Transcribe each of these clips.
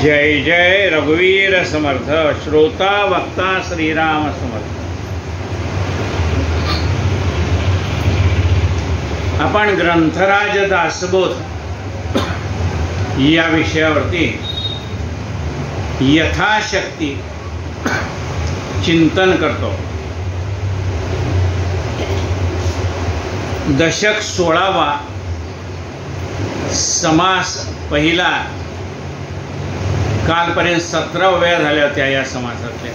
जय जय रघुवीर समर्थ। श्रोता वक्ता श्रीराम समर्थ। आपण ग्रंथराज दासबोध या विषयावरती यथाशक्ती चिंतन करतो। दशक 16वा, समास पहिला। कालपर्यंत 17 वेळा झाल्या होत्या या समासातल्या।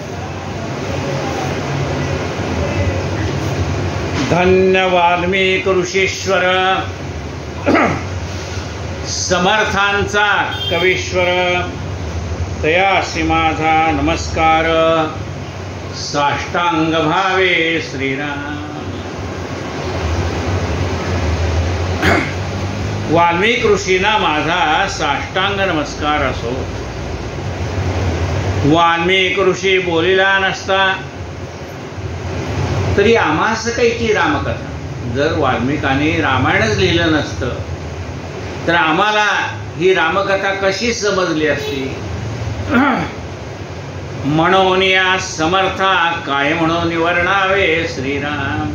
धन्य वाल्मीकि ऋषीश्वर, समर्थांचा कवीश्वर, तयासी माझा नमस्कार, साष्टांग भावे श्रीराम। वाल्मीकि ऋषींना माझा साष्टांग नमस्कार असो। वाल्मीकि ऋषी बोलिला नसता तरी आम्हास काहीची रामकथा। जर वाल्मिकांनी रामायणच लिहिलं नसतं तर आम्हाला ही रामकथा कशी समजली असती। म्हणून या समर्था काय म्हणून वर्णावे श्रीराम।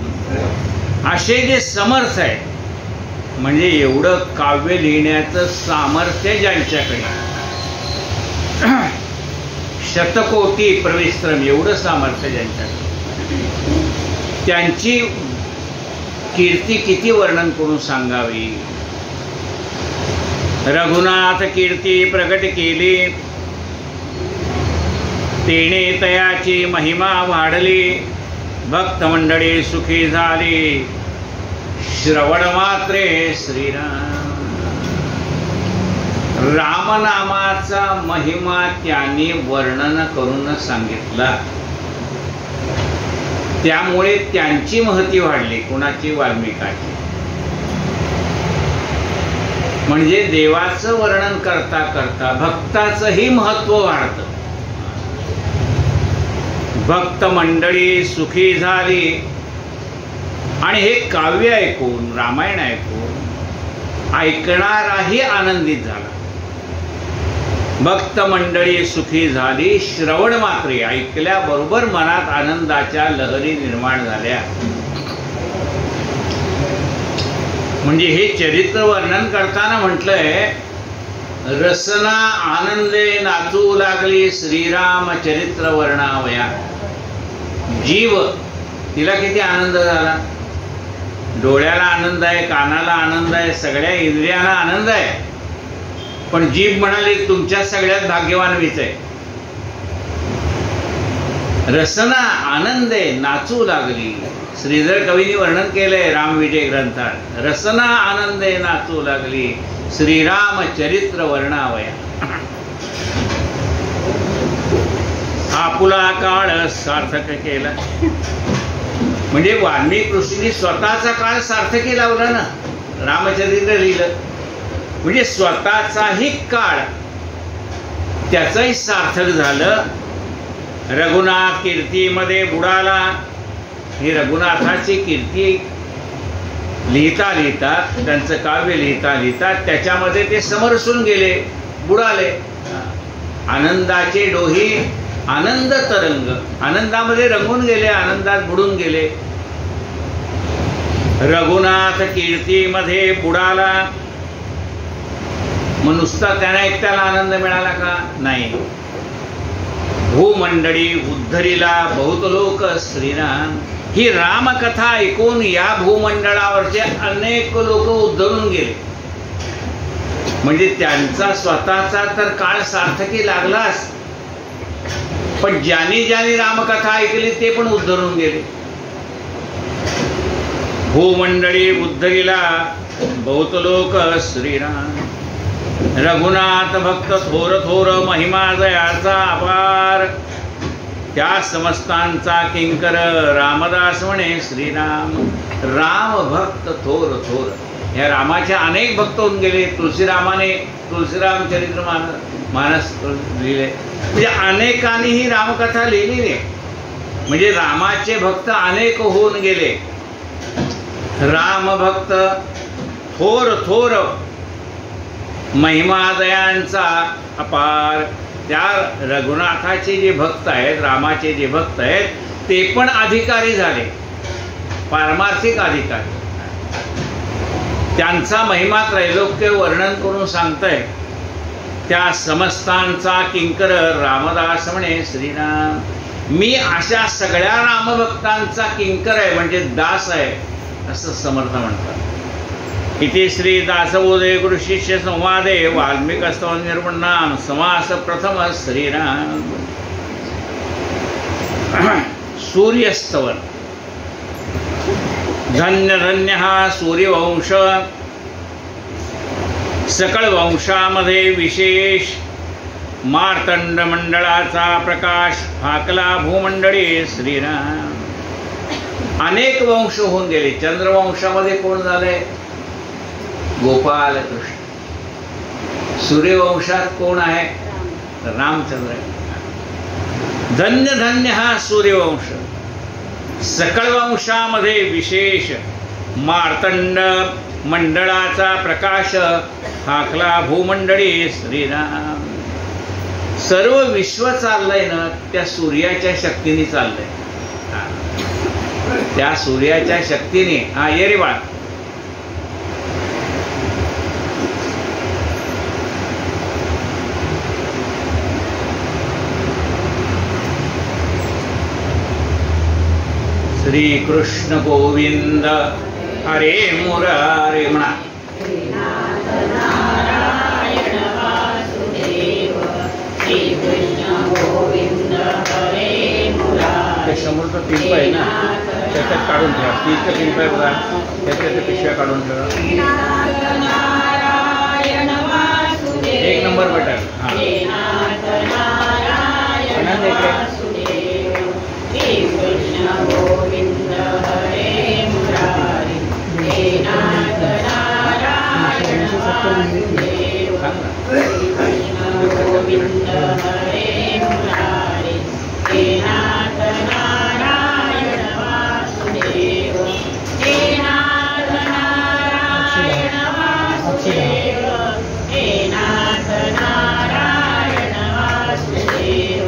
असे जे समर्थ आहे म्हणजे एवढं काव्य लिहिण्याचं सामर्थ्य ज्यांच्याकडे, शतकोटी प्रविश्रम एवढं सामर्थ्य ज्यांच्याकडे, त्यांची कीर्ती किती वर्णन करून सांगावी। रघुनाथ कीर्ती प्रगट केली, तेने तयाची महिमा वाढली, भक्त मंडळी सुखी झाली, श्रवण मात्रे श्रीराम। रामनामाचा महिमा त्यांनी वर्णन करून सांगितला, त्यामुळे त्यांची महती वाढली। कुणाची? वाल्मिकाची। म्हणजे देवाचं वर्णन करता करता भक्ताचंही महत्व वाढतं। भक्त मंडळी सुखी झाली आणि हे काव्य ऐकून, रामायण ऐकून ऐकणाराही आनंदित झाला। भक्त मंडळी सुखी झाली, श्रवण मात्रे ऐकल्याबरोबर मनात आनंदाच्या लहरी निर्माण झाल्या। म्हणजे हे चरित्र वर्णन करताना म्हटलंय, रसना आनंदे नाचू लागली, श्रीराम चरित्र वर्णावया। जीव तिला किती आनंद झाला। डोळ्याला आनंद आहे, कानाला आनंद आहे, सगळ्या इंद्रियांना आनंद आहे, पण जीभ म्हणाली तुमच्या सगळ्यात भाग्यवान मीच आहे। रसना आनंदे नाचू लागली, श्रीधर कवींनी वर्णन केलंय रामविजय ग्रंथात। रसना आनंदे नाचू लागली, श्रीराम चरित्र वर्णावया। आपुला काळ सार्थक केला। म्हणजे वाल्मिकी ऋषींनी स्वतःचा काळ सार्थकी लावला ना, रामचरित्र लिहिलं म्हणजे स्वतःचाही काळ त्याचंही सार्थक झालं। रघुनाथ कीर्तीमध्ये बुडाला। ही रघुनाथाची कीर्ती लिहिता लिहिता, त्यांचं काव्य लिहिता लिहिता त्याच्यामध्ये ते समरसून गेले, बुडाले। आनंदाचे डोही आनंद तरंग, आनंदामध्ये रंगून गेले, आनंदात बुडून गेले। रघुनाथ कीर्तीमध्ये बुडाला। मग नुसता त्यांना एकट्याला आनंद मिळाला का? नाही। भूमंडळी उद्धरीला बहुत लोक श्रीराम। ही रामकथा ऐकून या भूमंडळावरचे अनेक लोक उद्धरून गेले। म्हणजे त्यांचा स्वतःचा तर काळ सार्थकी लागलाच, पण ज्यांनी ज्यांनी रामकथा ऐकली ते पण उद्धरून गेले। भूमंडळी उद्धरीला बहुत लोक श्रीराम। रघुनाथ भक्त थोर थोर, महिमा जयाचा अपार, त्या समस्तांचा किंकर रामदास म्हणे श्रीराम। राम भक्त थोर थोर, या रामाच्या अनेक भक्त होऊन गेले। तुळशीरामाने तुळशीराम चरित्र मानस लिहिले, म्हणजे अनेकांनी ही रामकथा लिहिली आहे। म्हणजे रामाचे भक्त अनेक होऊन गेले। राम भक्त थोर थोर, महिमा दयांचा अपार। त्या रघुनाथाचे जे भक्त आहेत, रामाचे जे भक्त आहेत, ते पण अधिकारी झाले, पारमार्थिक अधिकारी. त्यांचा महिमा त्रैलोक्य वर्णन करून सांगतंय. त्या समस्तांचा किंकर रामदास म्हणे श्रीराम. मी अशा सगळ्या रामभक्तांचा किंकर आहे, म्हणजे दास आहे, असं समर्थ म्हणतात. इति श्री दासबोधे गुरु शिष्य संवादे वाल्मिकस्तव निर्वणाम समास प्रथम श्रीराम. सूर्यस्तवन. धन्य धन्य हा सूर्यवंश, सकळ वंशामध्ये विशेष. मार्तंड मंडळाचा प्रकाश फाकला भूमंडळी श्रीराम. अनेक वंश होऊन गेले. चंद्रवंशामध्ये कोण झाले? गोपाल कृष्ण. सूर्यवंशात कोण आहे? रामचंद्र. धन्य धन्य हा सूर्यवंश, सकळ वंशामध्ये विशेष. मार्तंड मंडळाचा प्रकाश हाकला भूमंडळी श्रीराम. सर्व विश्व चाललंय ना त्या सूर्याच्या शक्तीने चाललंय. त्या सूर्याच्या शक्तीने. हा ये रे बाळ. श्री कृष्ण गोविंद हरे मुरारे म्हणा. समोरचा पिंप आहे ना, त्याच्यात काढून ठेवा. तीचं पिंप आहे बघा, त्याच्या पिशव्या काढून ठेवा. एक नंबर बटन. हां श्री कृष्ण गोविंद हरे मुरारी. हे नाथ नारायण वासुदेव. श्री कृष्ण गोविंद हरे मुरारी. हे नाथ नारायण वासुदेव. हे नाथ नारायण वासुदेव. हे नाथ नारायण वासुदेव.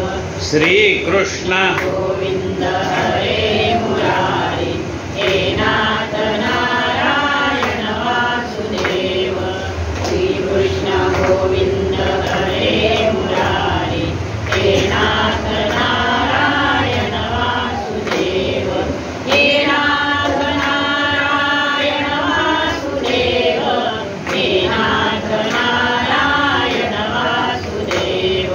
श्री कृष्ण गोविंद हरे मुरारी. हे नाथ नारायण वासुदेव. श्री कृष्ण गोविंद हरे मुरारी. हे नाथ नारायण वासुदेव. हे नाथ नारायण वासुदेव. हे नाथ नारायण वासुदेव.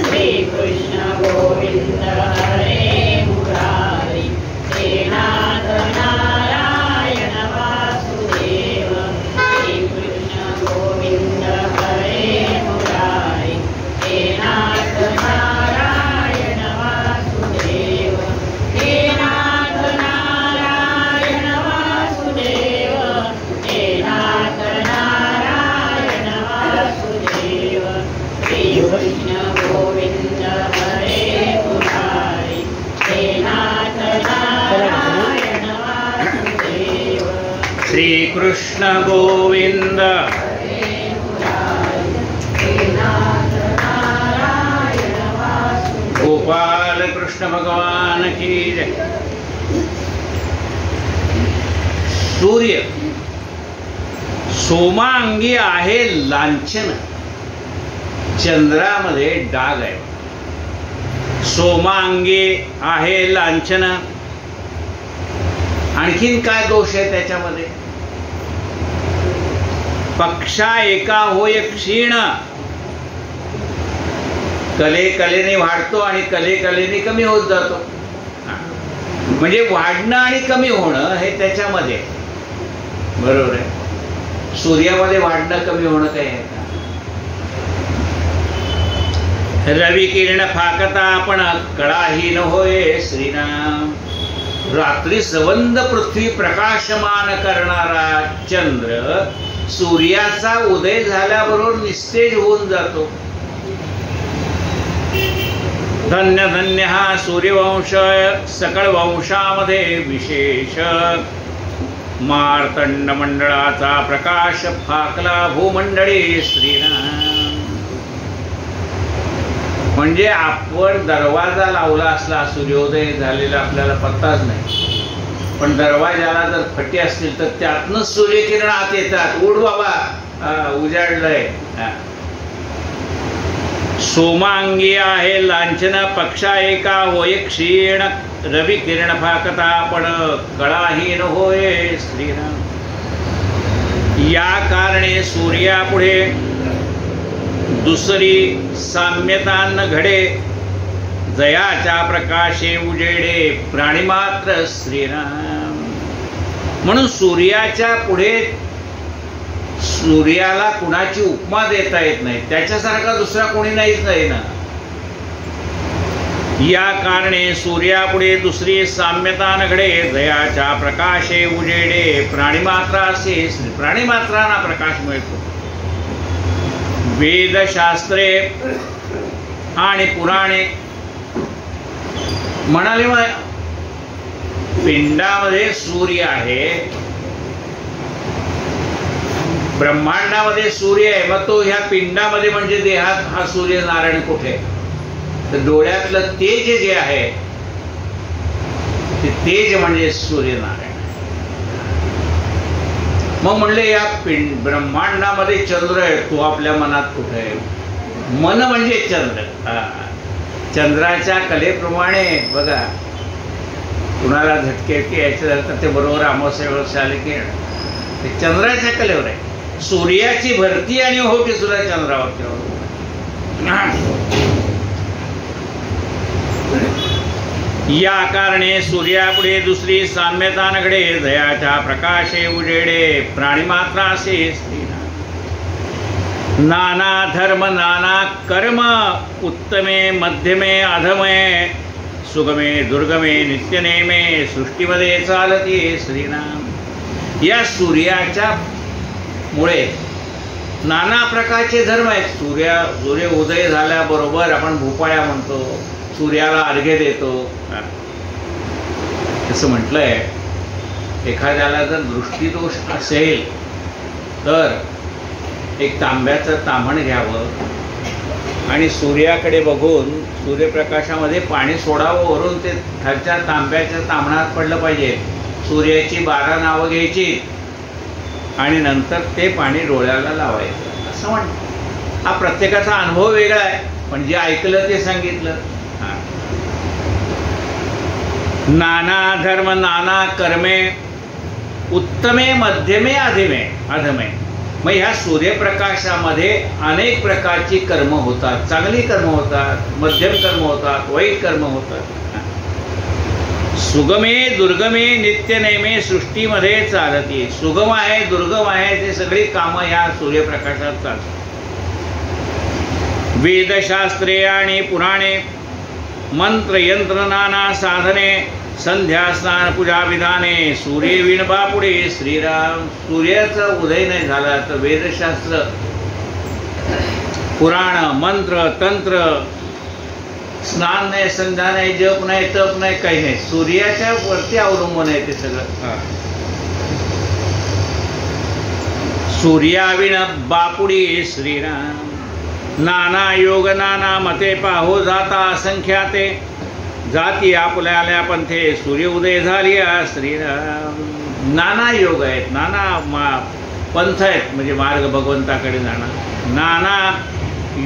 श्री कृष्ण गोविंद हरे मुरारी. हे नाथ नारायण वासुदेव. श्री कृष्ण गोविंद हरे मुरारी. हे नाथ नारायण वासुदेव. गोपाल कृष्ण भगवान की जय. सूर्य सोमांगी आहे लांछन. चंद्रामध्ये डाग आहे. सोमांगी आहे लांछन. आणखीन काय दोष आहे त्याच्यामध्ये? पक्षा एका होय क्षीण. कले कलेने वाढतो आणि कले कलेने कमी होत जातो. म्हणजे वाढणं आणि कमी होणं हे त्याच्यामध्ये बरोबर आहे. सूर्यामध्ये वाढणं कमी होणं काय आहे का? रवी किरण फाकता आपण कळाहीन होय श्रीराम. रात्री संबंध पृथ्वी प्रकाशमान करणारा चंद्र सूर्याचा उदय झाल्याबरोबर निस्तेज होऊन जातो. धन्य धन्य हा सूर्यवंश, सकळ वंशामध्ये विशेष. मार्तंड मंडळाचा प्रकाश फाकला भूमंडळी श्रीराम. म्हणजे आपण दरवाजा लावला असला सूर्योदय झालेला आपल्याला पत्ताच नाही, पण दरवाजाला जर फटी असतील तर त्यातनं सूर्यकिरण आत येतात. उठ बाबा, उजाडलंय. सोमांगी आहे लांछन पक्षा एका होय क्षीण रवी किरण फाकता पण कळाहीन होय श्रीराम. या कारणे सूर्यापुढे दुसरी साम्यता न घडे जयाच्या प्रकाशे उजेडे प्राणीमात्र श्रीराम. म्हणून सूर्याच्या पुढे सूर्याला कुणाची उपमा देता येत नाही, त्याच्यासारखा दुसरा कोणी नाहीच नाही ना. या कारणे सूर्यापुढे दुसरी साम्यता न घडे दयाच्या प्रकाशे उजेडे प्राणीमात्रासे प्राणीमात्रांना प्रकाश मिळतो. वेदशास्त्रे आणि पुराणे म्हणाले पिंडामध्ये सूर्य आहे, ब्रह्मांडामध्ये सूर्य आहे, मग तो ह्या पिंडामध्ये म्हणजे देहात हा सूर्य नारायण कुठे? तर डोळ्यातलं तेज जे आहे ते तेज म्हणजे सूर्यनारायण. मग म्हणले या ब्रह्मांडामध्ये चंद्र आहे, तो आपल्या मनात कुठे आहे? मन म्हणजे चंद्र. चंद्राच्या कलेप्रमाणे बघा, कुणाला झटके यायचे झालं तर ते बरोबर अमावस्या वर्ष आले की ते चंद्राच्या कलेवर आहे. सूर्याची भरती आणि होती सुद्धा चंद्रावरती. या कारणे सूर्यापुढे दुसरी साम्यता न घडे दयाच्या प्रकाशे उजेडे प्राणीमात्रासे श्रीराम. नाना धर्म नाना कर्म उत्तमे मध्यमे अधमे सुगमे दुर्गमे नित्यनेमे सृष्टीमध्ये चालते श्रीराम. या सूर्याच्या मुळे नाना प्रकारचे धर्म आहेत. सूर्य उदय झाल्याबरोबर आपण भोपाळ्या म्हणतो, सूर्याला अर्घ्य देतो. असं म्हटलंय, एखाद्याला जर दृष्टीदोष असेल तर एक तांब्याचं ताम्हण घ्यावं आणि सूर्याकडे बघून सूर्यप्रकाशामध्ये पाणी सोडावं, वरून ते खालच्या तांब्याच्या ताम्हणात पडलं पाहिजे. सूर्याची 12 नावं घ्यायची आणि नंतर ते पाणी डोळ्याला लावायचं असं म्हणतात. हा प्रत्येकाचा अनुभव वेगळा आहे, पण जे ऐकलं ते सांगितलं. नाना धर्म नाना कर्मे उत्तमे मध्यमे अधमे. मग ह्या सूर्यप्रकाशामध्ये अनेक प्रकारची कर्म होतात. चांगली कर्म होतात, मध्यम कर्म होतात, वाईट कर्म होतात. सुगमे दुर्गमे नित्यनेमे सृष्टीमध्ये चालते. सुगम आहे, दुर्गम आहे, ते सगळी कामं ह्या सूर्यप्रकाशात चालतात. वेदशास्त्रे आणि पुराणे मंत्र यंत्र नाना साधने संध्या स्नान पूजा विधाने सूर्य विणबा पुढे श्रीराम. सूर्याचा उदय नाही झाला तर वेदशास्त्र, पुराण, मंत्र, तंत्र, स्नान नाही, संध्या नाही, जप नाही, तप नाही, काही नाही. सूर्याच्या वरती अवलंबून आहे ते सगळं. सूर्याविण बापुडी श्रीराम. नाना योग नाना मते पाहो जाता असंख्याते जाती आपल्याल्या पंथे सूर्य उदय झाली श्रीराम. नाना योग आहेत, नाना पंथ आहेत, म्हणजे मार्ग भगवंताकडे जाणार. नाना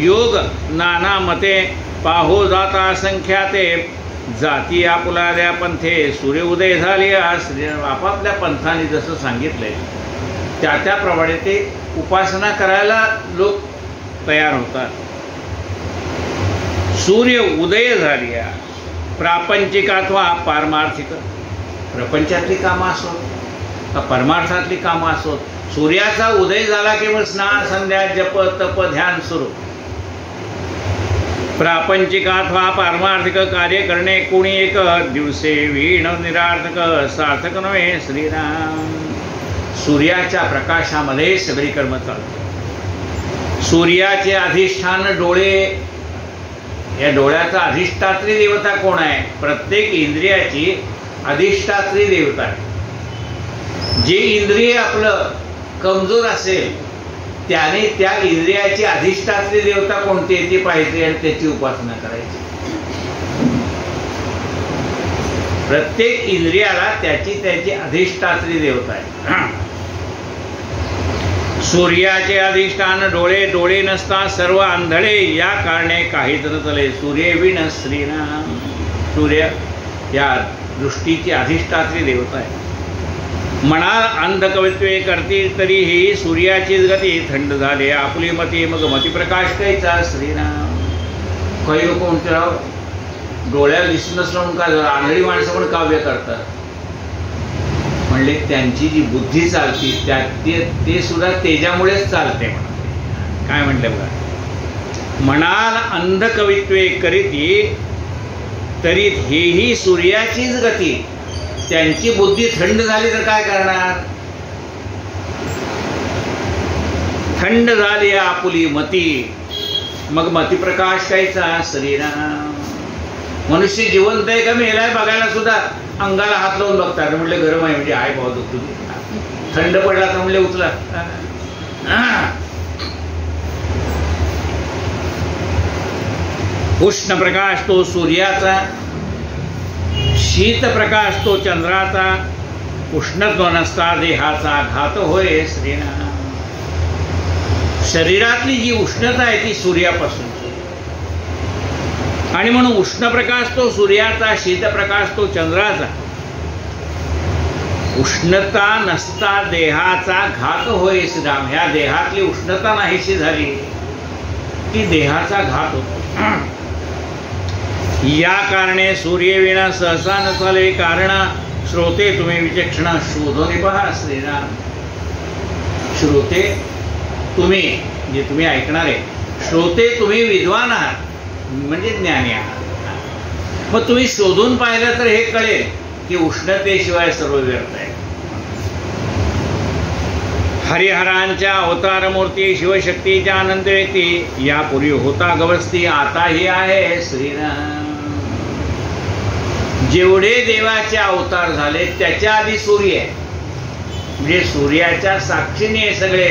योग नाना मते पाहो जाता असंख्याते जाती आपुलाल्या पंथे सूर्य उदय झाली श्रीराम. आपापल्या पंथाने जसं सांगितलंय त्याप्रमाणे ते उपासना करायला लोक तयार होतात. सूर्य उदय झाली. प्रापंचिक अथवा पारमार्थिक, प्रपंचातली कामं असोत का परमार्थातली कामं असोत, सूर्याचा उदय झाला की मग स्नान संध्या जप तप ध्यान सुरू. प्रापंचिक अथवा पारमार्थिक कार्य करणे कोणी एक दिवसे वीण निरार्थक सार्थक नव्हे श्रीराम. सूर्याच्या प्रकाशामध्ये सगळी कर्म चालतात. सूर्याचे अधिष्ठान डोळे. या डोळ्याचा अधिष्ठात्री देवता कोण आहे? प्रत्येक इंद्रियाची अधिष्ठात्री देवता आहे. जे इंद्रिय आपलं कमजोर असेल त्याने त्या इंद्रियाची अधिष्ठात्री देवता कोणती आहे ती पाहायची आणि त्याची उपासना करायची. प्रत्येक इंद्रियाला त्याची अधिष्ठात्री देवता आहे. सूर्याचे अधिष्ठान डोळे, डोळे नसता सर्व आंधळे, या कारणे काहीच न चले. सूर्य विण श्रीराम. सूर्य या दृष्टीची अधिष्ठात्री देवता आहे. मना अंधकवित्वे करतील तरीही सूर्याचीच गती, थंड झाले आपली मती मग मतिप्रकाश कैचा श्रीराम. काही लोक म्हणतात डोळ्याला दिसून नसलं का आंधळी माणसं पण काव्य करतात. म्हणले त्यांची जी बुद्धी चालती ते सुद्धा तेजामुळेच चालते म्हणते. काय म्हटलं बघा, म्हणाल अंधकवित्वे करीती तरी हेही सूर्याचीच गती, त्यांची बुद्धी थंड झाली तर काय करणार. थंड झाली आपुली मती मग मतिप्रकाश कायचा श्रीराम. मनुष्य जिवंत आहे का मेलाय बघायला सुद्धा अंगाला हात लावून बघतात. म्हटले गरम आहे म्हणजे आहे भाऊ दुखतो, थंड पडला तर म्हणले उचला. उष्ण प्रकाश तो सूर्याचा, शीत प्रकाश तो चंद्राचा, उष्णत्व नसता देहाचा घात होय श्रीराम. शरीरातली जी उष्णता आहे ती सूर्यापासून, आणि म्हणून उष्ण प्रकाश तो सूर्याचा, शीत प्रकाश तो चंद्राचा. उष्णता नसता देहाचा घात होय श्रीराम. ह्या देहातली उष्णता नाहीशी झाली की देहाचा घात होतो. या कारणे सूर्यविना सहसा न चाले, कारण श्रोते तुम्ही विचक्षण शोधून पहा श्रीराम. श्रोते तुम्ही, जे तुम्ही ऐकणारे, श्रोते तुम्ही विद्वान आहात म्हणजे ज्ञानी आहात. मग तुम्ही शोधून पाहिलं तर हे कळेल की उष्णतेशिवाय सर्व व्यर्थ आहे. हरिहरांच्या अवतार मूर्ती, शिवशक्तीच्या अनंत व्यक्ती, यापूर्वी होता गवस्ती आताही आहे श्रीराम. जेवढे देवाचे अवतार झाले त्याच्या आधी सूर्य आहे, म्हणजे सूर्याच्या साक्षीने सगळे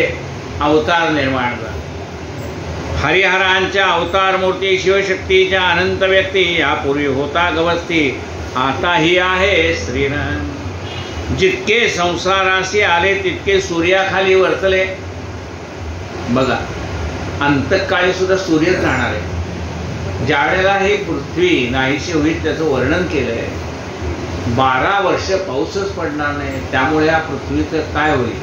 अवतार निर्माण झाले. हरिहरांच्या अवतार मूर्ती, शिवशक्तीच्या अनंत व्यक्ती, यापूर्वी होता गवस्ती आताही आहे श्रीराम. जितके संसाराशी आले तितके सूर्याखाली वर्तले. बघा अंतकाळी सुद्धा सूर्यच राहणार आहे. ज्या वेळेला हे पृथ्वी नाहीशी होईल त्याचं वर्णन केलंय. 12 वर्ष पाऊसच पडणार नाही, त्यामुळे या पृथ्वीचं काय होईल.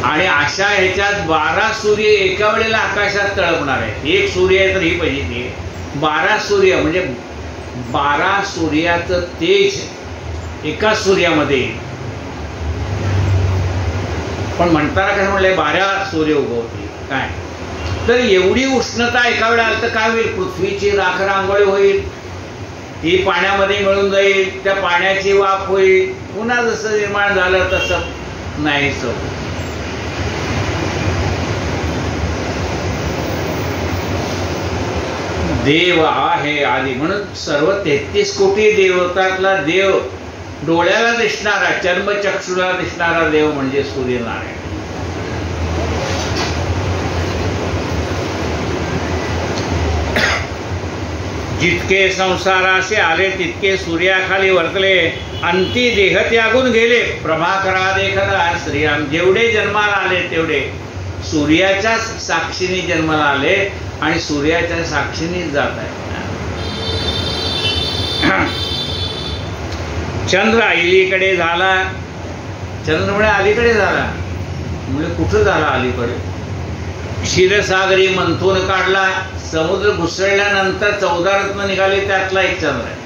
आणि अशा ह्याच्यात 12 सूर्य एका वेळेला आकाशात तळपणार आहे. एक सूर्य आहे तर ही पाहिजे, 12 सूर्य म्हणजे 12 सूर्याचं तेज एका सूर्यामध्ये. पण म्हणताना काय म्हणलंय 12 सूर्य उगवतील. काय तर एवढी उष्णता एका वेळेला आलं तर काय होईल. पृथ्वीची राख रांगोळी होईल, ही पाण्यामध्ये मिळून जाईल, त्या पाण्याची वाफ होईल, पुन्हा जसं निर्माण झालं तसं नाहीच. देव आहे आधी, म्हणून सर्व 33 कोटी देवतातला देव, डोळ्याला दिसणारा, चर्मचक्षुला दिसणारा देव म्हणजे सूर्यनारायण. जितके संसाराशी आले तितके सूर्याखाली वर्तले, अंती देह त्यागून गेले, प्रभाकरा देखता श्रीराम. जेवढे जन्माला आले तेवढे सूर्याच्या साक्षीने जन्माला आले आणि सूर्याच्या साक्षीने जात आहे. चंद्र अलीकडे झाला, चंद्र म्हणजे अलीकडे झाला म्हणजे कुठं झाला अलीकडे. क्षीरसागरी मंथून काढला, समुद्र घुसळल्यानंतर 14 रत्न निघाले, त्यातला एक चंद्र आहे.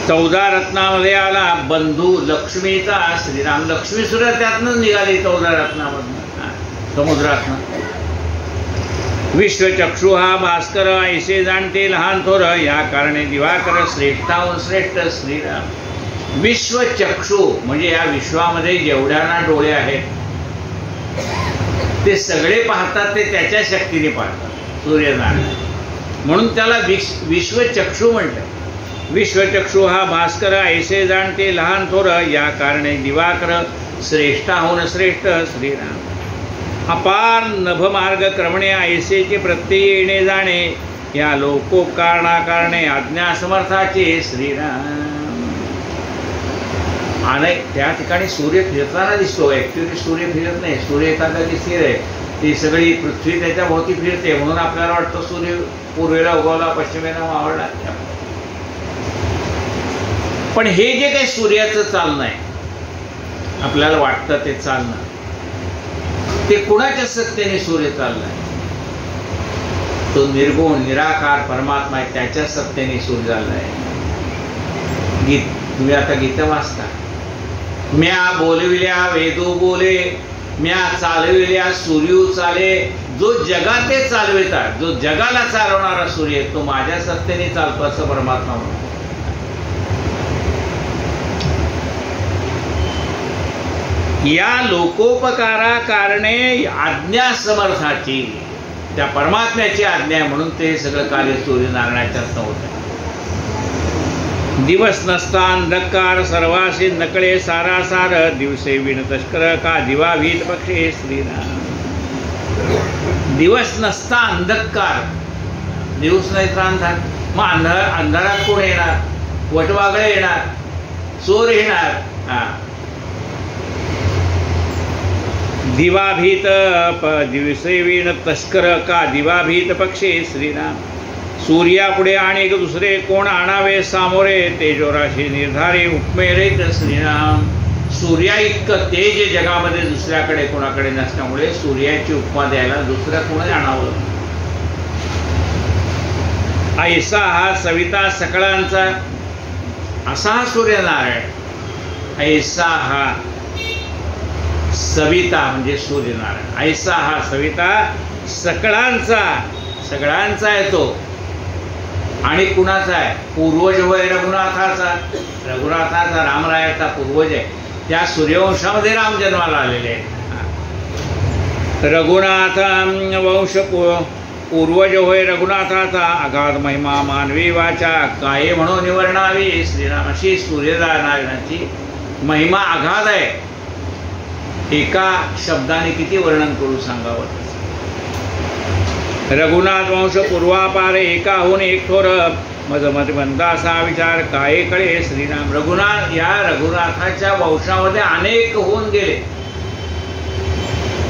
14 रत्नामध्ये आला बंधू लक्ष्मीचा श्रीराम. लक्ष्मी सुद्धा त्यातनंच निघाली 14 रत्नामधनं, समुद्रातनं. विश्वचक्षु हा भास्कर, ऐसे जाणते लहान थोर, या कारणे दिवाकर श्रेष्ठाहून श्रेष्ठ श्रीराम. विश्वचक्षु म्हणजे या विश्वामध्ये जेवढ्यांना डोळे आहेत ते सगळे पाहतात, ते त्याच्या शक्तीने पाहतात सूर्यनारायण. म्हणून त्याला विश्वचक्षु म्हटलं. विश्वचक्षु हा भास्कर, ऐसे जाणते लहान थोर, या कारणे दिवाकर श्रेष्ठाहून श्रेष्ठ श्रीराम। अपार नभमार्ग क्रमणे ऐसेचे प्रत्यय येणे जाणे, या लोकोपकारणा कारणे आज्ञा समर्थाचे श्रीराम। आणि त्या ठिकाणी सूर्य फिरताना दिसतो, ॲक्च्युली सूर्य फिरत नाही, सूर्य एखादा स्थिर आहे, ती सगळी पृथ्वी त्याच्या भोवती फिरते, म्हणून आपल्याला वाटतं सूर्य पूर्वेला उगवला पश्चिमेला मावळला। पण हे जे काही सूर्याचं चालणं आहे, आपल्याला वाटतं ते चालणं, ते कुणाच्या सत्तेने सूर्य चाललाय? तो निर्गुण निराकार परमात्मा आहे, त्याच्या सत्तेने सूर्य चाललाय। गीत तुम्ही आता गीतं वाचता, म्या बोलविल्या वेदो बोले, म्या चालविल्या सूर्य चाले। जो जगाते चालवितात, जो जगाला चालवणारा सूर्य, तो माझ्या सत्तेने चालतो असं परमात्मा म्हणतो। या लोकोपकारा कारणे आज्ञा समर्थाची, त्या परमात्म्याची आज्ञा आहे, म्हणून ते सगळं कार्य सूर्यनारायणाच्याच होत आहे। दिवस नसता अंधकार सर्वासी नकळे सारासार, दिवसे विण तस्कर का दिवा भीत पक्षे श्रीराम। दिवस नसता अंधकार, दिवस नाही तर अंधार, मग अंधारात कोण येणार? वटवागळे येणार, चोर येणार। दिवाभीत दिवसे विण तस्कर का दिवाभीत पक्षे श्रीराम। सूर्यापुढे आणि दुसरे कोण आणावे सामोरे, तेजोराशी निर्धारी उपमेरेत श्रीराम। सूर्या इतकं तेज जगामध्ये दुसऱ्याकडे कोणाकडे नसल्यामुळे सूर्याची उपमा द्यायला दुसऱ्या कोणी आणावं। ऐसा हा सविता सकळांचा, असा हा सूर्यनारायण। ऐसा हा सविता म्हणजे सूर्यनारायण, ऐसा हा सविता सकळांचा, सगळ्यांचा आहे तो। आणि कुणाचा आहे? पूर्वज होय रघुनाथाचा, रघुनाथाचा रामरायाचा पूर्वज आहे। त्या सूर्यवंशामध्ये राम जन्माला आलेले आहेत। रघुनाथ वंश पूर्वज होय रघुनाथाचा, अगाध महिमा मानवी वाचा, काय म्हणून वर्णावी श्रीराम। अशी सूर्यनारायणाची महिमा अगाध आहे, एका शब्दाने किती वर्णन करू सांगावं। रघुनाथ वंश पूर्वापार, एकाहून एक थोर, मजमती बंदा असा विचार, काय कळे श्रीराम। रघुनाथ, या रघुनाथाच्या वंशामध्ये अनेक होऊन गेले।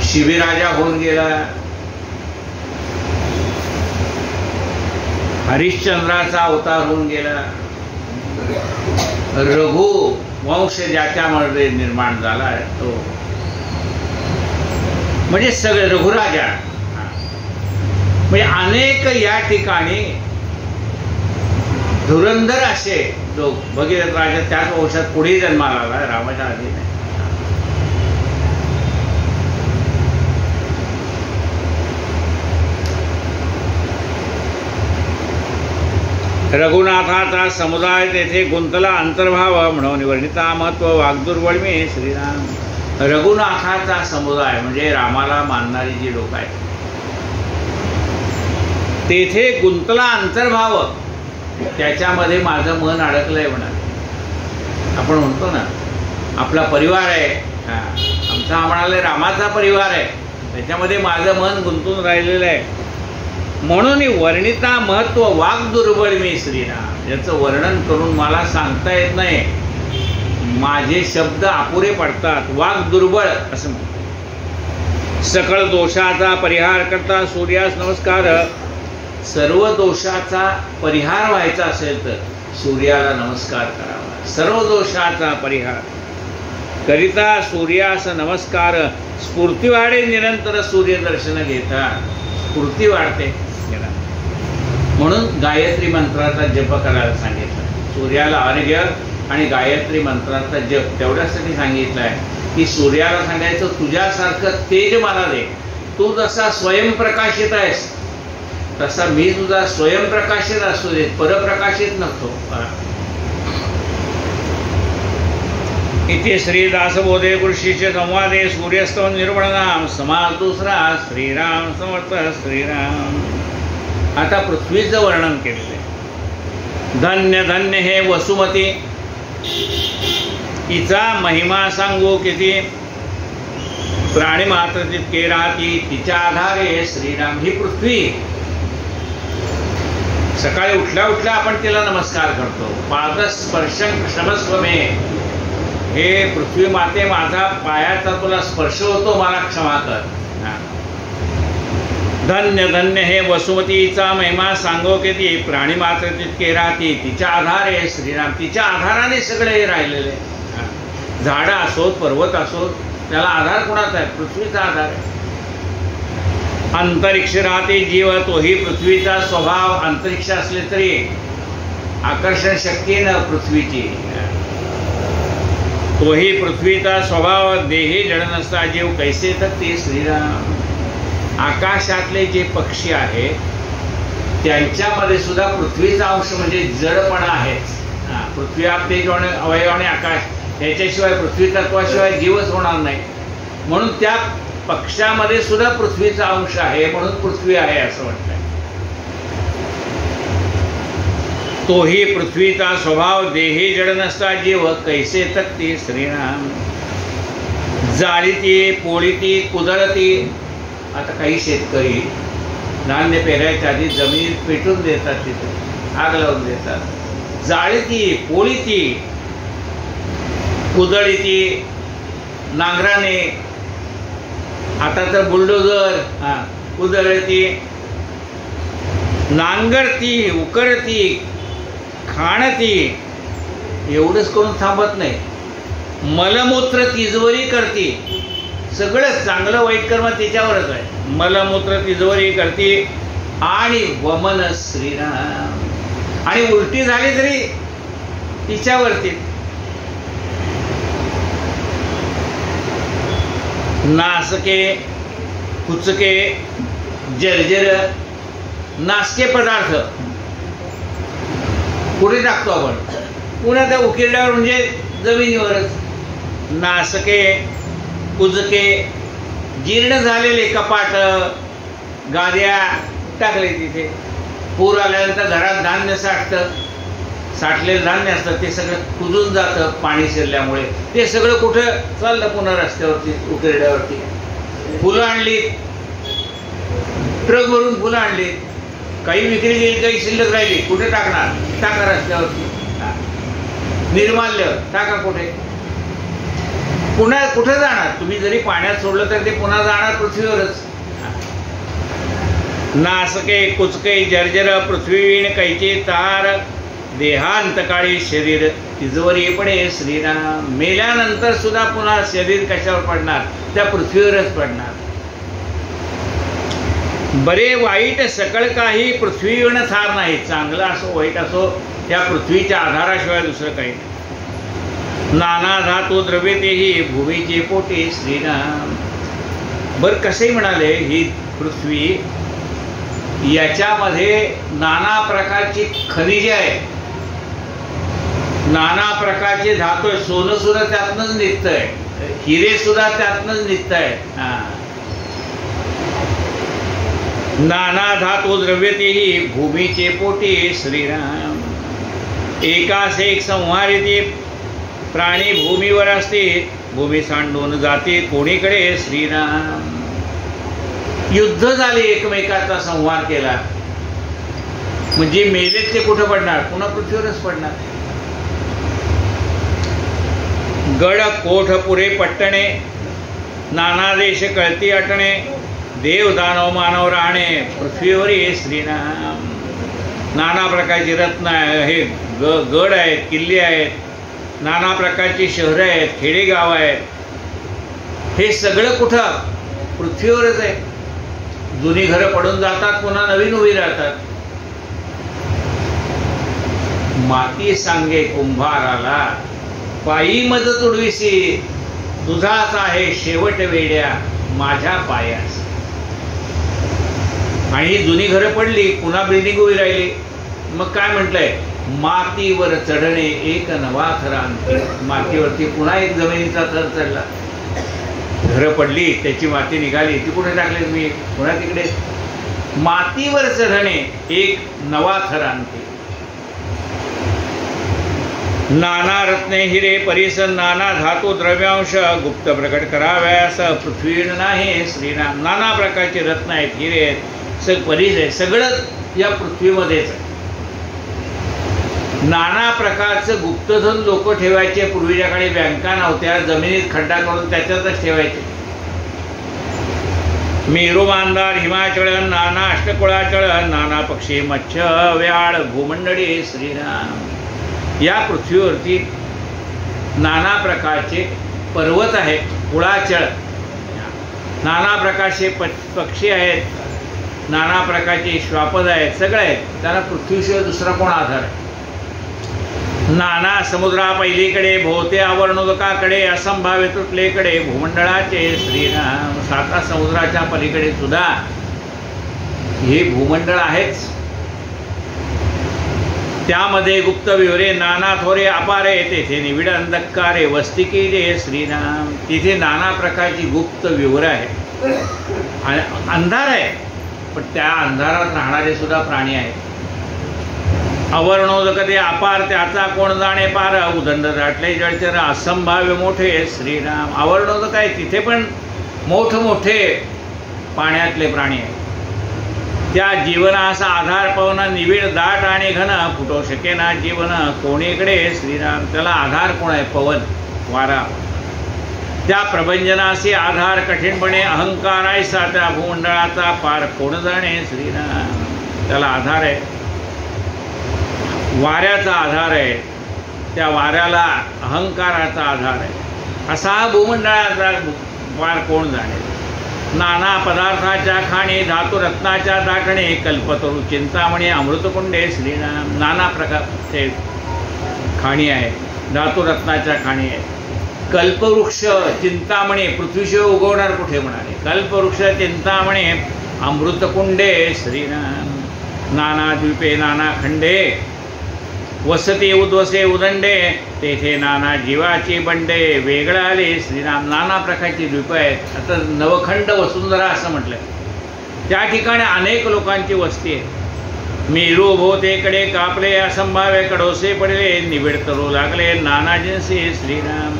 शिबिराजा होऊन गेला, हरिश्चंद्राचा अवतार होऊन गेला, रघु वंश ज्याच्यामध्ये निर्माण झाला तो म्हणजे सगळे रघुराजा, म्हणजे अनेक या ठिकाणी धुरंधर असे जो भगीरथ राजा त्याच वंशात पुढे जन्माला आला, रामाच्या आधी नाही। रघुनाथाचा समुदाय तेथे गुंतला अंतर्भाव, म्हणून वर्णिता महत्व वाग्दुर्वळमी श्रीराम। रघुनाथाचा समुदाय म्हणजे रामाला मानणारी जी लोक आहेत, तेथे गुंतला अंतर्भाव, त्याच्यामध्ये माझं मन अडकलंय म्हणा। आपण म्हणतो ना आपला परिवार आहे, आमचा म्हणाले रामाचा परिवार आहे, त्याच्यामध्ये माझं मन गुंतून राहिलेलं आहे। म्हणून वर्णिता महत्व वाग्दुर्वळमी श्रीराम, याचं वर्णन करून मला सांगता येत नाही, माझे शब्द अपुरे पडतात। वाग दुर्बळ असं म्हणतात। सकळ दोषाचा परिहार करता सूर्यास नमस्कार, सर्व दोषाचा परिहार व्हायचा असेल तर सूर्याला नमस्कार करावा। सर्व दोषाचा परिहार करिता सूर्यास नमस्कार, स्फूर्ती वाढे निरंतर सूर्यदर्शन घेता, स्फूर्ती वाढते। म्हणून गायत्री मंत्राचा जप करायला सांगितलं, सूर्याला अर्घ्य आणि गायत्री मंत्राचा जप तेवढ्यासाठी सांगितलं आहे की सूर्याला सांगायचं तुझ्यासारखं तेज मला दे, तू जसा स्वयंप्रकाशित आहेस तसा मी तुझा स्वयंप्रकाशित असू दे, परप्रकाशित नसतो। इथे श्रीदासबोधे गुरुशिष्य संवादे सूर्यस्तव निर्मळनाम, समास दुसरा श्रीराम समर्थ श्रीराम। आता पृथ्वीचं वर्णन केलेलं आहे। धन्य धन्य हे वसुमती, हिचा महिमा सांगू किती, प्राणी मात्र तितके राहती तिच्या आधारे श्रीराम. ही पृथ्वी सकाळी उठल्या उठल्या आपण तिला नमस्कार करतो. पादस्पर्शं क्षमस्व मे, हे पृथ्वी माते माझा पायाचा तुला स्पर्श होतो, मला क्षमा कर. धन्य धन्य हे वसुमतीचा महिमा सांगो की ती प्राणी मात्र तितके राहती तिच्या आधारे श्रीराम. तिच्या आधाराने सगळे राहिलेले. झाडं असोत पर्वत असोत त्याला आधार कोणाचा आहे? पृथ्वीचा आधार आहे. अंतरिक्ष राहते जीव, तोही पृथ्वीचा स्वभाव. अंतरिक्ष असले तरी आकर्षण शक्ती न पृथ्वीची, तोही पृथ्वीचा स्वभाव. देही जड नसता जीव कैसे थकते श्रीराम. आकाशातले जे पक्षी आहेत त्यांच्यामध्ये सुद्धा पृथ्वीचा अंश म्हणजे जडपणा आहेच. पृथ्वी आपले अवयव आणि आकाश याच्याशिवाय पृथ्वी तत्वाशिवाय जीवच होणार नाही. म्हणून त्या पक्षामध्ये सुद्धा पृथ्वीचा अंश आहे, म्हणून पृथ्वी आहे असं वाटतंय. तोही पृथ्वीचा स्वभाव. देही जड नसता जीव कैसे थकते श्रीराम. जाळीती पोळीती कुदळती. आता काही शेतकरी धान्य पेरायच्या आधी जमिनीत पेटून देतात, तिथे आग लावून देतात. जाळीती पोळीती कुदळीती नांगराने, आता तर बुलडोजर. कुदळती नांगरती उकरती खाणती. एवढंच करून थांबत नाही, मलमूत्र तिजोरी करती. सगळं चांगलं वाईट कर्म तिच्यावरच आहे. मलमूत्र तिजोरी करती आणि वमन श्रीराम. आणि उलटी झाली तरी तिच्यावरती. नासके कुचके जर्जर. नासके पदार्थ कुठे टाकतो आपण? पुन्हा त्या उकिरड्यावर म्हणजे जमिनीवरच. नासके कुचके जीर्ण झालेले कपाट गाद्या टाकले तिथे. पूर आल्यानंतर घरात धान्य साठलेलं धान्य असतं ते सगळं कुजून जातं पाणी शिरल्यामुळे. ते सगळं कुठं चाललं? पुन्हा रस्त्यावरती उकिरड्यावरती. फुलं आणली, ट्रक भरून फुलं आणली, काही विक्री गेली, काही शिल्लक राहिली, कुठे टाकणार? टाका रस्त्यावरती. निर्माल्य टाका कुठे? पुन्हा कुठे जाणार? तुम्ही जरी पाण्यात सोडलं तर ते पुन्हा जाणार पृथ्वीवरच. नासके कुचके जर्जर पृथ्वीवीण कैचे तार. देहांतकाळी शरीर तिजोरी पडे श्रीराम. मेल्यानंतर सुद्धा पुन्हा शरीर कशावर पडणार? त्या पृथ्वीवरच पडणार. बरे वाईट सकळ काही पृथ्वीवीण थार नाही. चांगलं असो वाईट असो त्या पृथ्वीच्या आधाराशिवाय दुसरं काही नाही. नाना धातू द्रव्य तेही भूमीचे पोटे श्रीराम. बर कसे म्हणाले? ही पृथ्वी याच्यामध्ये नाना प्रकारची खनिजे आहेत, नाना प्रकारचे धातू आहेत. सोनं सुद्धा त्यातनंच निघतंय, हिरे सुद्धा त्यातनंच निघत आहेत. नाना धातू द्रव्य तेही भूमीचे पोटे श्रीराम. एकास एक संहारिते प्राणी भूमीवर असते. भूमी सांडून जाते कोणीकडे श्रीराम. युद्ध झाले, एकमेकाचा संहार केला म्हणजे मेलेत ते कुठं पडणार? पुन्हा पृथ्वीवरच पडणार. गड कोठ पुरे पट्टणे नाना देश कळती अटणे. देव दानव मानव राहणे पृथ्वीवर ये श्रीराम. नाना प्रकारची रत्न हे गड आहेत, किल्ले आहेत, नाना प्रकारची शहरं आहेत, खेडेगाव आहेत. हे सगळं कुठं? पृथ्वीवरच आहे. जुनी घरं पडून जातात, पुन्हा नवीन उभी राहतात. माती सांगे कुंभाराला पायी मज तुडविसी. तुझाच आहे शेवट वेड्या माझ्या पायास. आणि ही जुनी घरं पडली, पुन्हा बिल्डिंग उभी राहिली. मग काय म्हटलंय? मातीवर चढणे एक नवा थर आणते. मातीवरती पुन्हा एक जमिनीचा थर चढला. घरं पडली, त्याची माती निघाली, ती कुठे टाकली तुम्ही? पुन्हा तिकडे. मातीवर चढणे एक नवा थर आणते. नाना रत्ने हिरे परीस नाना धातू द्रव्यांश गुप्त प्रकट कराव्यास पृथ्वी नाही श्रीराम. नाना प्रकारचे रत्न आहेत, हिरे आहेत, परीस आहे, सगळं या पृथ्वीमध्येच आहे. नाना प्रकारचं गुप्तधन लोक ठेवायचे. पूर्वीच्या काळी बँका नव्हत्या, जमिनीत खड्डा करून त्याच्यातच ठेवायचे. मेरू मांदार हिमाचळ नाना अष्टकुळाचळ नाना पक्षी मत्स्य व्याळ भूमंडळी श्रीराम. या पृथ्वीवरती नाना प्रकारचे पर्वत आहेत, कुळाचळ, नाना प्रकारचे पक्षी आहेत, नाना प्रकारचे श्वापद आहेत, सगळे आहेत. त्यांना पृथ्वीशिवाय दुसरा कोण आधार आहे. नाना समुद्रा पहिलीकडे भोवते आवरणोदकाकडे असंभाव्य तुटलेकडे भूमंडळाचे श्रीराम. 7 समुद्राच्या पलीकडे सुद्धा हे भूमंडळ आहेच. त्यामध्ये गुप्त विवरे नाना थोरे अपारे तेथे निविड अंधकारे वस्ती केले श्रीराम. तिथे नाना प्रकारची गुप्त विवरे आहेत आणि अंधार आहे, पण त्या अंधारात राहणारे सुद्धा प्राणी आहेत. अवर्णोदक ते अपार त्याचा कोण जाणे पार उदंड दाटले जळचर असंभाव्य मोठे श्रीराम. अवर्णोदक आहे, तिथे पण मोठमोठे पाण्यातले प्राणी आहेत. त्या जीवनाचा आधार पाहून निविड दाट आणि घन फुटो शकेना जीवन कोणीकडे श्रीराम. त्याला आधार कोण आहे? पवन, वारा. त्या प्रभंजनाशी आधार कठीणपणे अहंकार ऐसा त्या भूमंडळाचा पार कोण जाणे श्रीराम. त्याला आधार आहे, वाऱ्याचा आधार आहे, त्या वाऱ्याला अहंकाराचा आधार आहे. असा भूमंडळाचा पार कोण जाणे. नाना पदार्थाच्या खाणी धातू रत्नाच्या दाटणे कल्पतरू चिंतामणी अमृतकुंडे श्रीराम. नाना प्रकारचे खाणी आहेत, धातू रत्नाच्या खाणी आहेत. कल्पवृक्ष चिंतामणी पृथ्वीशिवाय उगवणार कुठे म्हणाले. कल्पवृक्ष चिंतामणी अमृतकुंडे श्रीराम. नाना द्वीपे नाना खंडे वसती उद्वसे उदंडे तेथे नाना जीवाची बंडे वेगळा आले श्रीराम. नाना प्रकारची द्वीप आहेत. आता नवखंड वसुंधरा असं म्हटलं. त्या ठिकाणी अनेक लोकांची वस्ती आहे. मेरू भोवतेकडे कापले असंभाव्य कडोसे पडले निविड तरू लागले नाना जिन्सी श्रीराम.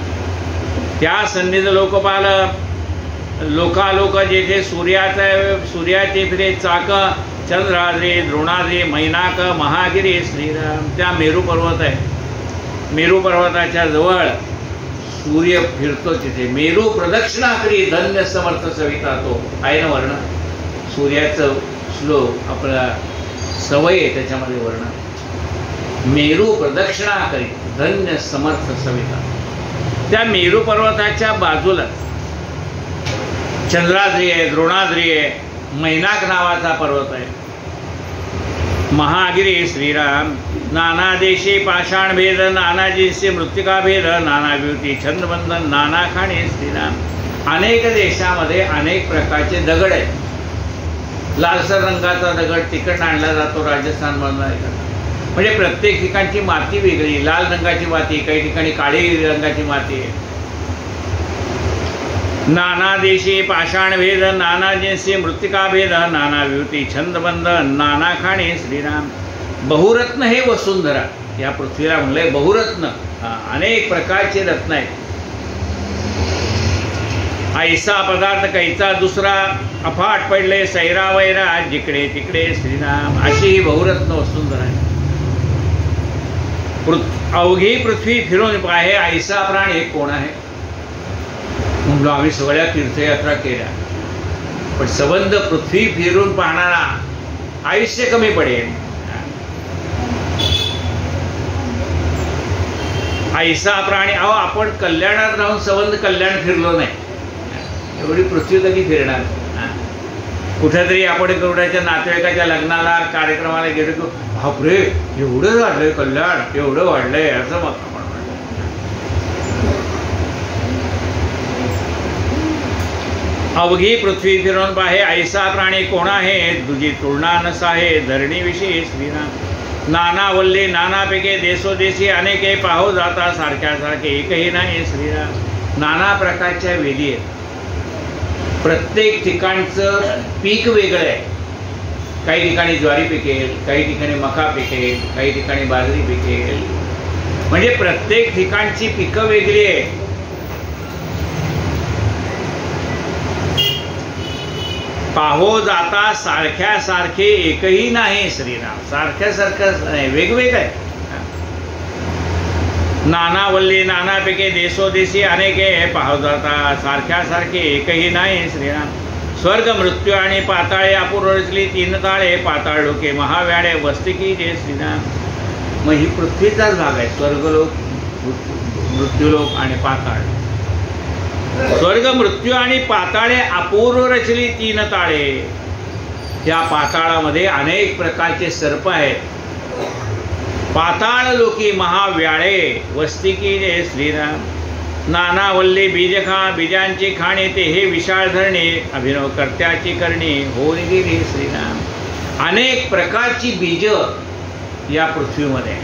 त्या सन्निध लोकपाल लोकालोक जेथे सूर्याचे फिरे चाक चंद्राद्री द्रोणाद्री मैनाक महागिरी श्रीराम. त्या मेरू पर्वत आहे. मेरू पर्वताच्या जवळ सूर्य फिरतो. तिथे मेरू प्रदक्षिणा करी धन्य समर्थ सविता. तो आहे ना वर्ण, सूर्याचं श्लोक आपला सवय आहे त्याच्यामध्ये वर्ण. मेरू प्रदक्षिणा करी धन्य समर्थ सविता. त्या मेरू पर्वताच्या बाजूला चंद्राद्री आहे, द्रोणाद्री आहे, मैनाक नावाचा पर्वत आहे, महागिरी श्रीराम. नाना देशी पाषाण भेद नाना जिन्सी मृत्तिका भेद नाना ब्युटी छंदबंधन नाना खाणे श्रीराम. अनेक देशामध्ये अनेक प्रकारचे दगड आहेत. लालसर रंगाचा दगड तिकडनं आणला जातो राजस्थानमधून. म्हणजे प्रत्येक ठिकाणची माती वेगळी. लाल रंगाची माती, काही ठिकाणी काळी रंगाची माती आहे. नाना देशी पाषाण भेद नाना जिन्सी मृत्तिका भेद नाना ब्युटी छंदबंध नाना खाणे श्रीराम. बहुरत्न हे वसुंधरा. या पृथ्वीला म्हणलंय बहुरत्न. अनेक प्रकारचे रत्न आहेत. ऐसा पदार्थ कैचा दुसरा अफाट पडले सैरा वैरा जिकडे तिकडे श्रीराम. अशी ही बहुरत्न वसुंधरा आहे. अवघी पृथ्वी फिरून पाहे ऐसा प्राणी कोण आहे. म्हणलो आम्ही सगळ्या तीर्थयात्रा केल्या, पण संबंध पृथ्वी फिरून पाहणारा आयुष्य कमी पडेल. ऐसा प्राणी. अहो आपण कल्याणात राहून संबंध कल्याण फिरलो नाही. एवढी पृथ्वी कधी फिरणार. कुठेतरी आपण गरुडाच्या नातेवाईकाच्या लग्नाला कार्यक्रमाला गेलो की बापरे एवढं वाढलंय कल्याण, एवढं वाढलंय असं मग आपण म्हणतो. अवघी पृथ्वी फिरून पाहे ऐसा प्राणी कोण आहे तुझी तुलना नसाहे धरणीविषयी श्रीराम. नाना वल्ले नाना पिके देशोदेशी अनेके पाहो जाता सारख्या सारखे एकही नाही श्रीराम. नाना प्रकारच्या वेली आहेत. प्रत्येक ठिकाणचं पीक वेगळं आहे. काही ठिकाणी ज्वारी पिकेल, काही ठिकाणी मका पिकेल, काही ठिकाणी बाजरी पिकेल, म्हणजे प्रत्येक ठिकाणची पिकं वेगळी आहे. पाहो जाता सारख्या सारखे एकही नाही श्रीराम. सारख्यासारखं नाही, वेगवेगळं आहे. नाना वल्ली नाना पिके देशोदेशी अनेके पाहो जाता सारख्या सारखे एकही नाही श्रीराम. स्वर्ग मृत्यू आणि पाताळे अपूर्व रचली तीन ताळे. पाताळ लोके महाव्याडे वस्ती की जय श्रीराम. मग ही पृथ्वीचाच भाग आहे. स्वर्गलोक, मृत्यूलोक आणि पाताळ. स्वर्ग मृत्यू आणि पाताळे अपूर्व रचली तीन ताळे. त्या पाताळामध्ये अनेक प्रकारचे सर्प आहेत. पाताळ लोकी महाव्याळे वस्ती की जय श्रीराम. नाना वल्ली बीजांची खाणे ते हे विशाळ धरणे. अभिनव कर्त्याची करणी होऊन गेली श्रीराम. अनेक प्रकारची बीज या पृथ्वीमध्ये,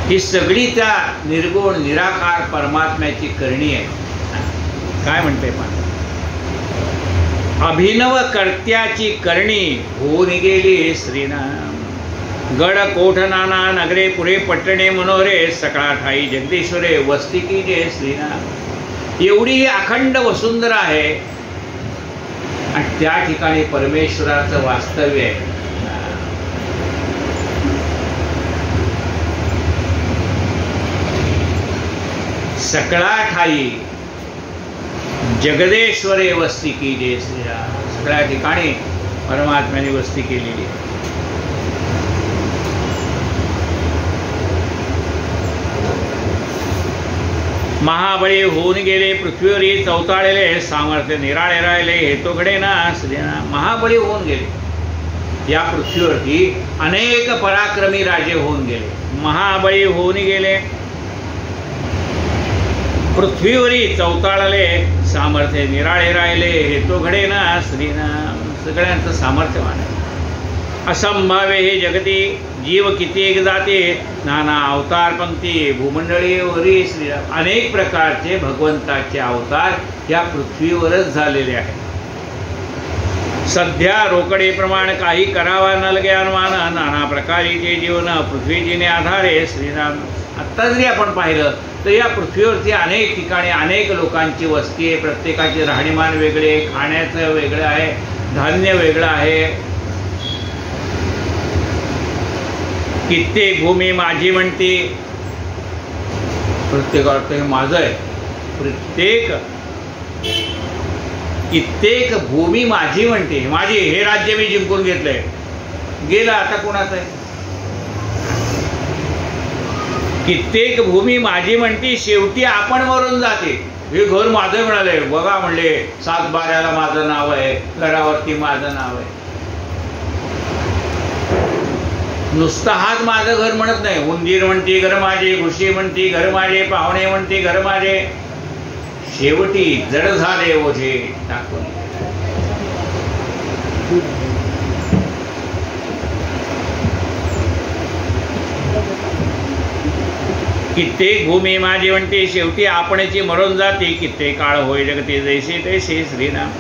ही सगळी त्या निर्गुण निराकार परमात्म्याची करणी आहे. काय म्हणते पण, अभिनव कर्त्याची करणी होऊन गेली श्रीराम. गड कोठ नाना नगरे पुरे पट्टणे मनोरे. सकळा ठाई जगदीश्वरे वस्ती की जय श्रीराम. एवढी ही अखंड वसुंधरा आहे आणि त्या ठिकाणी परमेश्वराचं वास्तव्य आहे. सकळा ठाई जगदेश्वरे वस्ती की जय श्रीराम. सगळ्या ठिकाणी परमात्म्याने वस्ती केलेली. महाबळी होऊन गेले पृथ्वीवरी चौताळलेले. सामर्थ्य निराळे राहिले हेतो घडे ना श्रीराम. महाबळी होऊन गेले या पृथ्वीवरती. अनेक पराक्रमी राजे होऊन गेले. महाबळी होऊन गेले पृथ्वीवरी चौताळले. सामर्थ्य निराळे राहिले हेतो घडे ना श्रीराम. सगळ्यांचं सामर्थ्यवान आहे. असंभावे हे जगती जीव किती एक जाते. नाना अवतार पंक्ती भूमंडळीवरी श्रीराम. अनेक प्रकारचे भगवंताचे अवतार या पृथ्वीवरच झालेले आहेत. सध्या रोकडे प्रमाण काही करावा न लगे अनुमान. नाना प्रकारीचे जीवन पृथ्वीजीने आधारे श्रीराम. आत्ता जरी आपण पाहिलं तर या पृथ्वीवरती अनेक ठिकाणी अनेक लोकांची वस्ती आहे. प्रत्येकाचे राहणीमान वेगळे आहे, खाण्याचं वेगळं आहे, धान्य वेगळं आहे. कित्येक भूमी माझी म्हणते. प्रत्येक अर्थ हे माझं आहे. कित्येक भूमी माझी म्हणते. माझी, हे राज्य मी जिंकून घेतलंय. गेलं, आता कोणाचं आहे? कित्येक भूमी माझी म्हणती शेवटी आपण मरून जाते. हे घर माझं म्हणाले. बघा म्हणले, 7 बाऱ्याला माझं नाव आहे, घरावरती माझं नाव आहे. नुसतं हाच माझं घर म्हणत नाही. उंदीर म्हणती घर माझे, घुशी म्हणती घर माझे, पाहुणे म्हणती घर माझे. शेवटी जड झाले ओझे टाकून. कित्येक भूमी माझी म्हणते शेवटी आपणची मरून जाते. कित्येक काळ होय जगते जैसे तैसे श्रीराम.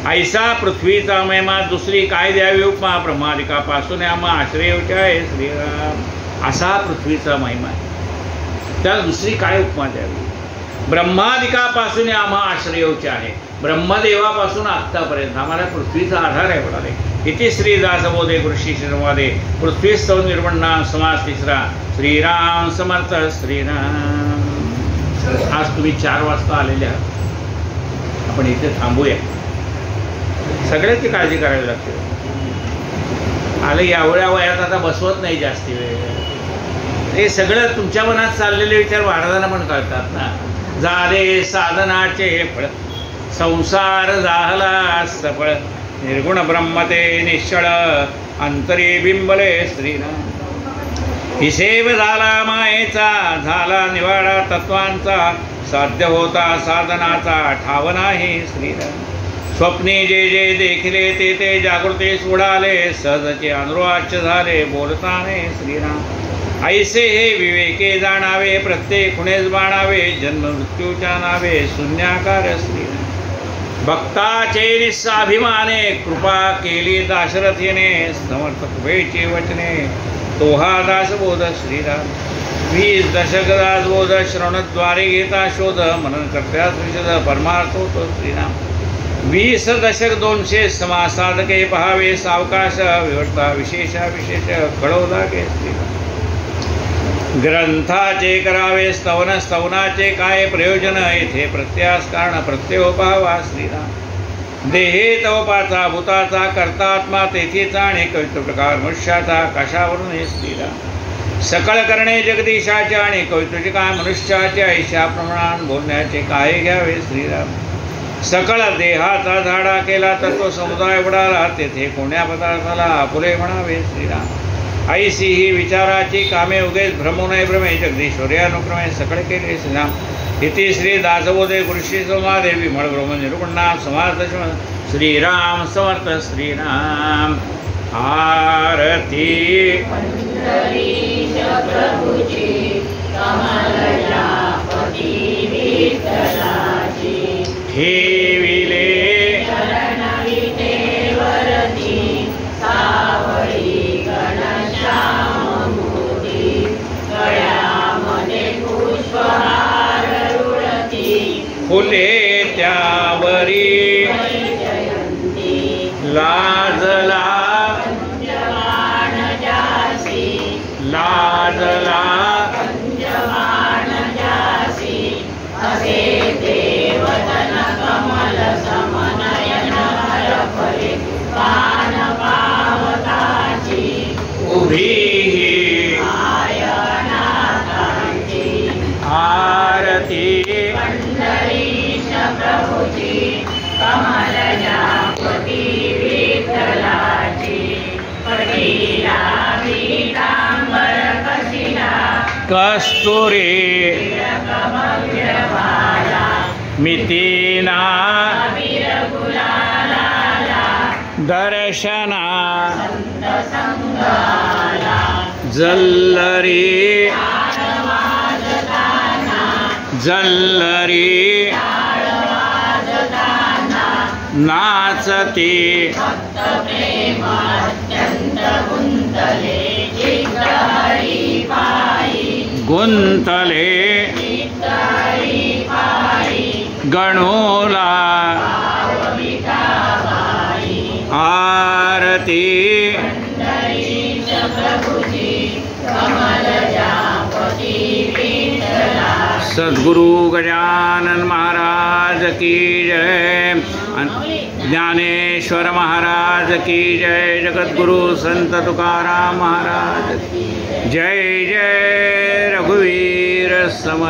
ऐसा पृथ्वीचा महिमा दुसरी काय द्यावी उपमा. ब्रह्मादिकापासून आम्हा आश्रयच्या आहे श्रीराम. असा पृथ्वीचा महिमा आहे. त्याला दुसरी काय उपमा द्यावी. ब्रह्मादिकापासून आम्हा आश्रयच्या आहे. ब्रह्मदेवापासून आत्तापर्यंत आम्हाला पृथ्वीचा आधार आहे म्हणाले. इति श्रीदासबोधे कृषी श्रीवादे पृथ्वीस्तव निर्मणा समास तिसरा. श्रीराम समर्थ श्रीराम. आज तुम्ही 4 वाजता आलेले आहात. आपण इथे थांबूया. सगळ्याची काळजी करावी लागते. आलं एवढ्या वयात आता बसवत नाही जास्ती वेळ. हे सगळं तुमच्या मनात चाललेले विचार महाराजांना पण कळतात ना. झाले साधनाचे फळ संसार झाला सफळ. निर्गुण ब्रह्मते निश्चळ अंतरी बिंबले श्रीराम. हिशेब झाला मायेचा झाला निवाडा तत्वांचा. साध्य होता साधनाचा ठाव नाही श्रीराम. स्वप्ने जे जे देखिले ते ते जागृते सोडाले. सहजचे अनुवाच्य झाले बोलताने श्रीराम. ऐसे हे विवेके जाणावे प्रत्येक खुणेच बाणावे. जन्म मृत्यूच्या नावे शून्याकार श्रीराम. भक्ताचे निस्साभिमाने कृपा केली दाशरथीने. समर्थ कृपेची वचने तोहा दासबोध श्रीराम. 20 दशक दासबोध श्रवणद्वारे घेता शोध मनन करत्यास विशद परमार्थ होतो श्रीराम. 20 दशक 200 समासाधके पहावे सावकाश विवर्ता विशेष कळवला गे श्रीराम. ग्रंथाचे करावे स्तवन स्तवनाचे काय प्रयोजन येथे प्रत्यास कारण प्रत्यय पाहावा श्रीराम. देहे तव पाचा भूताचा कर्तात्मा तेथेचा आणि कवित्व प्रकार मनुष्याचा कशावरून हे श्रीराम. सकळ करणे जगदीशाचे आणि कवित्वचे काय मनुष्याचे ऐशा प्रमाणात बोलण्याचे काय घ्यावे श्रीराम. सकळ देहाचा झाडा केला तत्व समुदाय उडाला तेथे कोण्या पदार्थाला आपुले म्हणावे श्रीराम. ऐसी ही विचाराची कामे उगेच भ्रमो नये भ्रमे जगदीश्वरी अनुक्रमे सकळ केले श्रीराम. इति श्री दासबोधे कृषी संवादे विमळ ब्रह्म निरूपणनाम समास दशम. श्रीराम समर्थ श्रीराम. आरती ठेविले फुले त्यावरी लाजला लाजला उभी आरती कस्तुरी मितीना दर्शना जल्लरी जल्लरी नाचती गुंतले गणोला आरती सद्गुरु गजानन महाराज की जय. ज्ञानेश्वर महाराज की जय. जगद्गुरु संत तुकाराम महाराज जय. जय रघुवीर सम.